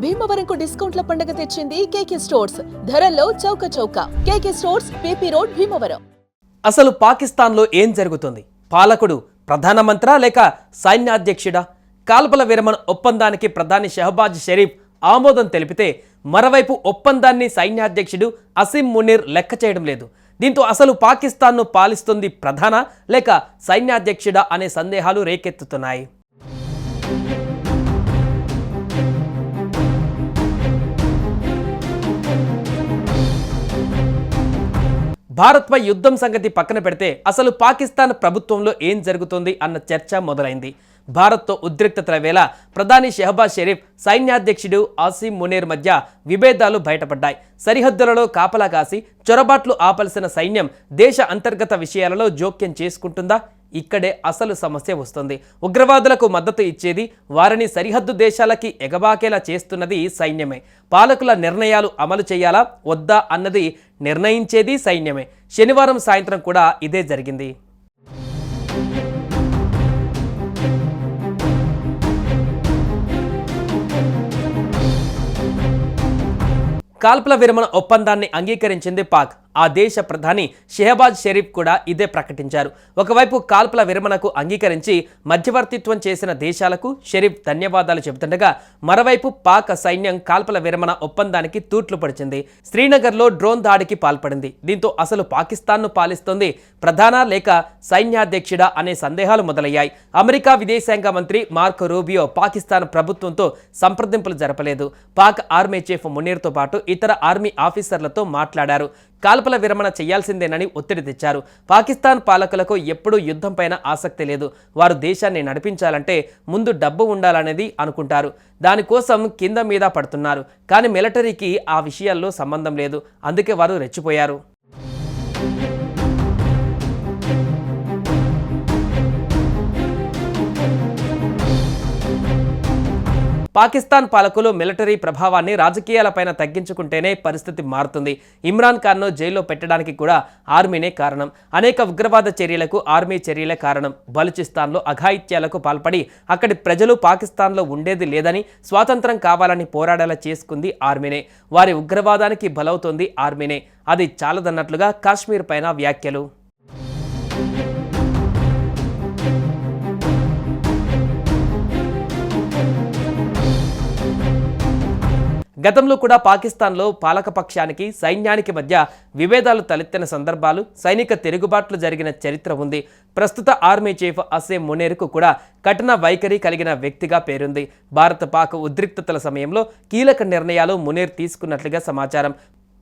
భీమవరంకు డిస్కౌంట్ల పండుగ తెచ్చింది కేకే స్టోర్స్. ధరల్లో చౌక చౌక. కేకే స్టోర్స్, పీపీ రోడ్, భీమవరం. అసలు పాకిస్తాన్లో ఏం జరుగుతుంది? పాలకుడు ప్రధానమంత్రా లేక సైన్యాధ్యక్షుడా? కాల్పుల విరమణ ఒప్పందానికి ప్రధాని షహబాజ్ షరీఫ్ ఆమోదం తెలిపితే మరోవైపు ఒప్పందాన్ని సైన్యాధ్యక్షుడు అసీం మునీర్ లెక్క చేయడం లేదు. దీంతో అసలు పాకిస్తాన్ను పాలిస్తుంది ప్రధాన లేక సైన్యాధ్యక్షుడా అనే సందేహాలు రేకెత్తుతున్నాయి. భారత్పై యుద్ధం సంగతి పక్కన పెడితే అసలు పాకిస్తాన్ ప్రభుత్వంలో ఏం జరుగుతుంది అన్న చర్చ మొదలైంది. భారత్తో ఉద్రిక్తతల వేళ ప్రధాని షహబాజ్ షరీఫ్, సైన్యాధ్యక్షుడు అసీం మునీర్ మధ్య విభేదాలు బయటపడ్డాయి. సరిహద్దులలో కాపలా కాసి చొరబాట్లు ఆపాల్సిన సైన్యం దేశ అంతర్గత విషయాలలో జోక్యం చేసుకుంటుందా? ఇక్కడే అసలు సమస్య వస్తుంది. ఉగ్రవాదులకు మద్దతు ఇచ్చేది, వారిని సరిహద్దు దేశాలకి ఎగబాకేలా చేస్తున్నది సైన్యమే. పాలకుల నిర్ణయాలు అమలు చేయాలా వద్దా అన్నది నిర్ణయించేది సైన్యమే. శనివారం సాయంత్రం కూడా ఇదే జరిగింది. కాల్పుల విరమణ ఒప్పందాన్ని అంగీకరించింది పాక్. ఆ దేశ ప్రధాని షహబాజ్ షరీఫ్ కూడా ఇదే ప్రకటించారు. ఒకవైపు కాల్పుల విరమణకు అంగీకరించి మధ్యవర్తిత్వం చేసిన దేశాలకు షరీఫ్ ధన్యవాదాలు చెబుతుండగా, మరోవైపు పాక్ సైన్యం కాల్పుల విరమణ ఒప్పందానికి తూట్లు పడిచింది. శ్రీనగర్లో డ్రోన్ దాడికి పాల్పడింది. దీంతో అసలు పాకిస్తాన్ను పాలిస్తుంది ప్రధాన లేక సైన్యాధ్యక్షుడా అనే సందేహాలు మొదలయ్యాయి. అమెరికా విదేశాంగ మంత్రి మార్కో రూబియో పాకిస్తాన్ ప్రభుత్వంతో సంప్రదింపులు జరపలేదు. పాక్ ఆర్మీ చీఫ్ మునీర్తో పాటు ఇతర ఆర్మీ ఆఫీసర్లతో మాట్లాడారు. కాల్పుల విరమణ చేయాల్సిందేనని ఒత్తిడి తెచ్చారు. పాకిస్తాన్ పాలకులకు ఎప్పుడూ యుద్ధంపైన ఆసక్తి లేదు. వారు దేశాన్ని నడిపించాలంటే ముందు డబ్బు ఉండాలనేది అనుకుంటారు. దానికోసం కింద మీద పడుతున్నారు. కానీ మిలిటరీకి ఆ విషయాల్లో సంబంధం లేదు. అందుకే వారు రెచ్చిపోయారు. పాకిస్తాన్ పాలకులు మిలిటరీ ప్రభావాన్ని రాజకీయాలపైన తగ్గించుకుంటేనే పరిస్థితి మారుతుంది. ఇమ్రాన్ ఖాన్ను జైల్లో పెట్టడానికి కూడా ఆర్మీనే కారణం. అనేక ఉగ్రవాద చర్యలకు ఆర్మీ చర్యలే కారణం. బలూచిస్తాన్లో అఘాయిత్యాలకు పాల్పడి అక్కడి ప్రజలు పాకిస్తాన్లో ఉండేది లేదని, స్వాతంత్రం కావాలని పోరాడేలా చేసుకుంది ఆర్మీనే. వారి ఉగ్రవాదానికి బలవుతోంది ఆర్మీనే. అది చాలదన్నట్లుగా కాశ్మీర్ పైన వ్యాఖ్యలు. గతంలో కూడా పాకిస్తాన్లో పాలకపక్షానికి సైన్యానికి మధ్య విభేదాలు తలెత్తిన సందర్భాలు, సైనిక తిరుగుబాట్లు జరిగిన చరిత్ర ఉంది. ప్రస్తుత ఆర్మీ చీఫ్ అసీం మునీర్కు కూడా కఠిన వైఖరి కలిగిన వ్యక్తిగా పేరుంది. భారత పాక్ ఉద్రిక్తతల సమయంలో కీలక నిర్ణయాలు మునీర్ తీసుకున్నట్లుగా సమాచారం.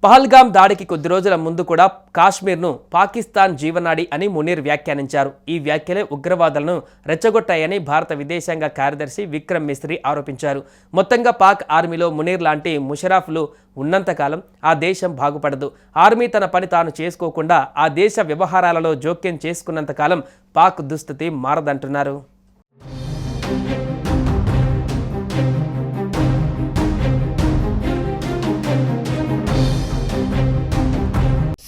పహల్గామ్ దాడికి కొద్ది రోజుల ముందు కూడా కాశ్మీర్ను పాకిస్తాన్ జీవనాడి అని మునీర్ వ్యాఖ్యానించారు. ఈ వ్యాఖ్యలే ఉగ్రవాదులను రెచ్చగొట్టాయని భారత విదేశాంగ కార్యదర్శి విక్రమ్ మిస్రీ ఆరోపించారు. మొత్తంగా పాక్ ఆర్మీలో మునీర్ లాంటి ముషరాఫ్లు ఉన్నంతకాలం ఆ దేశం బాగుపడదు. ఆర్మీ తన పని తాను చేసుకోకుండా ఆ దేశ వ్యవహారాలలో జోక్యం చేసుకున్నంతకాలం పాక్ దుస్థితి మారదంటున్నారు.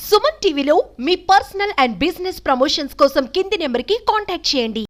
సుమన్ టీవీలో మీ పర్సనల్ అండ్ బిజినెస్ ప్రమోషన్స్ కోసం కింది నెంబర్కి కాంటాక్ట్ చేయండి.